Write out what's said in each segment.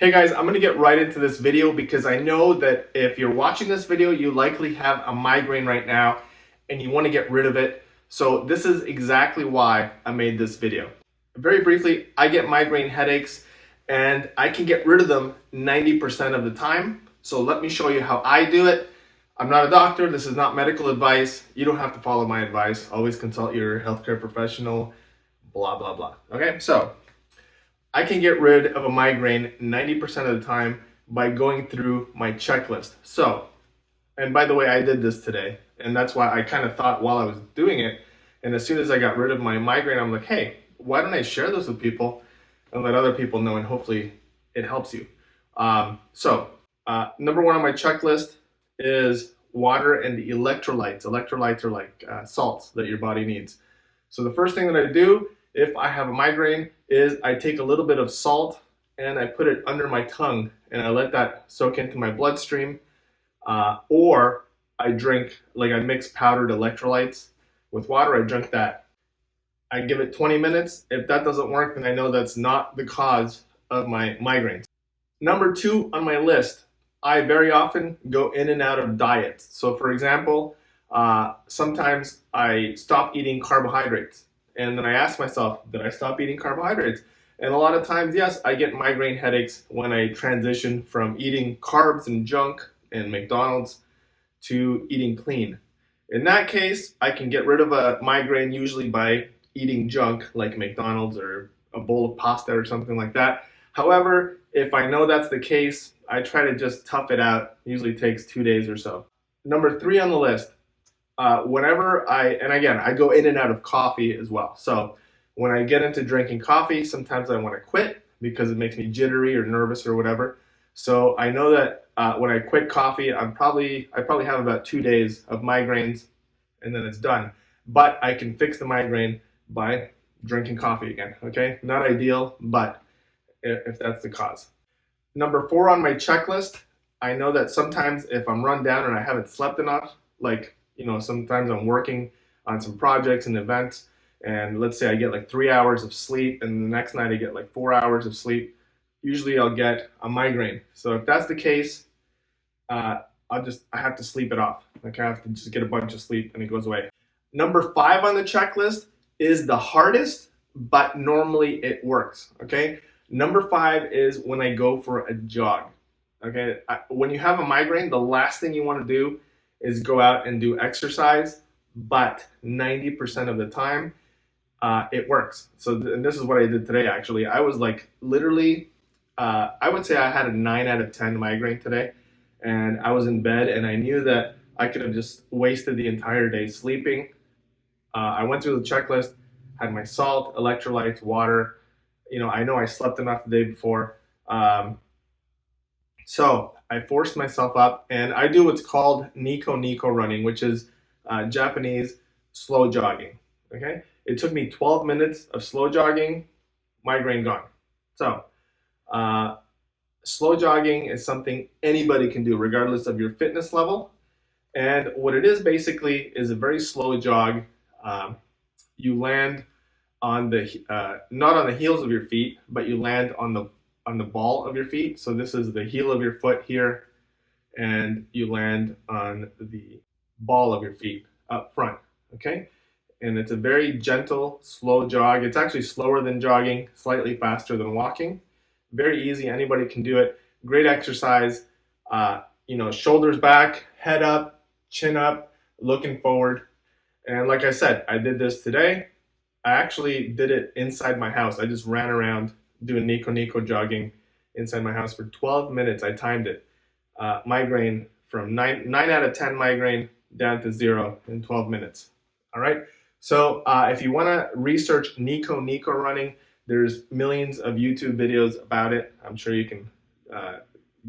Hey guys, I'm going to get right into this video because I know that if you're watching this video, you likely have a migraine right now and you want to get rid of it. So this is exactly why I made this video. Very briefly, I get migraine headaches and I can get rid of them 90% of the time. So let me show you how I do it. I'm not a doctor. This is not medical advice. You don't have to follow my advice. Always consult your healthcare professional, blah, blah, blah. Okay, so I can get rid of a migraine 90% of the time by going through my checklist. So, and by the way, I did this today, and that's why I kind of thought while I was doing it, and as soon as I got rid of my migraine, I'm like, hey, why don't I share this with people and let other people know, and hopefully it helps you. Number one on my checklist is water and the electrolytes. Electrolytes are like salts that your body needs. So the first thing that I do if I have a migraine is I take a little bit of salt and I put it under my tongue and I let that soak into my bloodstream, or I drink, like I mix powdered electrolytes with water, I drink that. I give it 20 minutes. If that doesn't work, then I know that's not the cause of my migraines. Number two on my list, I very often go in and out of diets. So for example, sometimes I stop eating carbohydrates. And then I ask myself, did I stop eating carbohydrates? And a lot of times, yes, I get migraine headaches when I transition from eating carbs and junk and McDonald's to eating clean. In that case, I can get rid of a migraine usually by eating junk like McDonald's or a bowl of pasta or something like that. However, if I know that's the case, I try to just tough it out. It usually takes 2 days or so. Number three on the list, whenever and again, I go in and out of coffee as well. So when I get into drinking coffee, sometimes I want to quit because it makes me jittery or nervous or whatever. So I know that when I quit coffee, I probably have about 2 days of migraines and then it's done. But I can fix the migraine by drinking coffee again, okay? Not ideal, but if that's the cause. Number four on my checklist, I know that sometimes if I'm run down and I haven't slept enough, like, sometimes I'm working on some projects and events, and let's say I get like 3 hours of sleep, and the next night I get like 4 hours of sleep. Usually I'll get a migraine. So if that's the case, I have to sleep it off. Like I have to just get a bunch of sleep and it goes away. Number five on the checklist is the hardest, but normally it works. Okay. Number five is when I go for a jog. Okay. When you have a migraine, the last thing you want to do is go out and do exercise, but 90% of the time, it works. So, and this is what I did today, actually. I was like literally, I would say I had a 9 out of 10 migraine today, and I was in bed and I knew that I could have just wasted the entire day sleeping. I went through the checklist, had my salt, electrolytes, water. I know I slept enough the day before. So I forced myself up and I do what's called Niko Niko Running, which is Japanese slow jogging. Okay. It took me 12 minutes of slow jogging, migraine gone. So slow jogging is something anybody can do regardless of your fitness level. And what it is basically is a very slow jog. You land on the not on the heels of your feet, but you land on the ball of your feet. So this is the heel of your foot here, and you land on the ball of your feet up front. Okay, and it's a very gentle, slow jog. It's actually slower than jogging, slightly faster than walking. Very easy. Anybody can do it. Great exercise. Shoulders back, head up, chin up, looking forward. And like I said, I did this today. I actually did it inside my house. I just ran around doing Niko Niko jogging inside my house for 12 minutes. I timed it. Migraine from 9 out of 10 migraine down to 0 in 12 minutes. All right. So if you want to research Niko Niko Running, there's millions of YouTube videos about it. I'm sure you can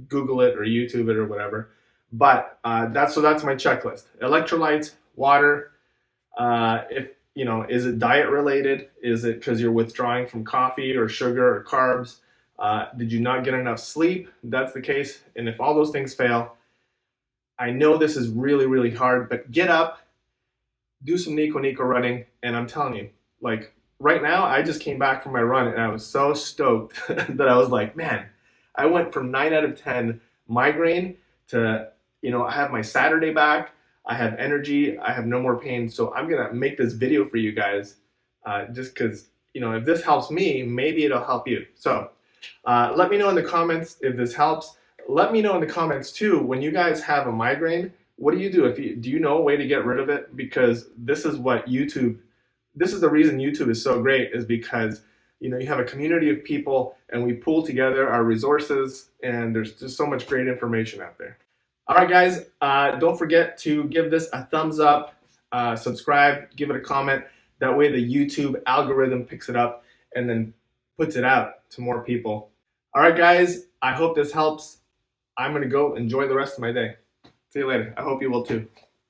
Google it or YouTube it or whatever. But that's my checklist: electrolytes, water. Is it diet related? Is it because you're withdrawing from coffee or sugar or carbs? Did you not get enough sleep? That's the case. And if all those things fail, I know this is really, really hard, but get up, do some Niko Niko running. And I'm telling you, like right now, I just came back from my run and I was so stoked that I was like, man, I went from 9 out of 10 migraine to, I have my Saturday back, I have energy, I have no more pain. So I'm gonna make this video for you guys, just because, if this helps me, maybe it'll help you. So let me know in the comments if this helps. Let me know in the comments too, when you guys have a migraine, what do you do? Do you know a way to get rid of it? Because this is the reason YouTube is so great, is because you have a community of people and we pool together our resources, and there's just so much great information out there. All right, guys, don't forget to give this a thumbs up, subscribe, give it a comment. That way the YouTube algorithm picks it up and then puts it out to more people. All right, guys, I hope this helps. I'm going to go enjoy the rest of my day. See you later. I hope you will too.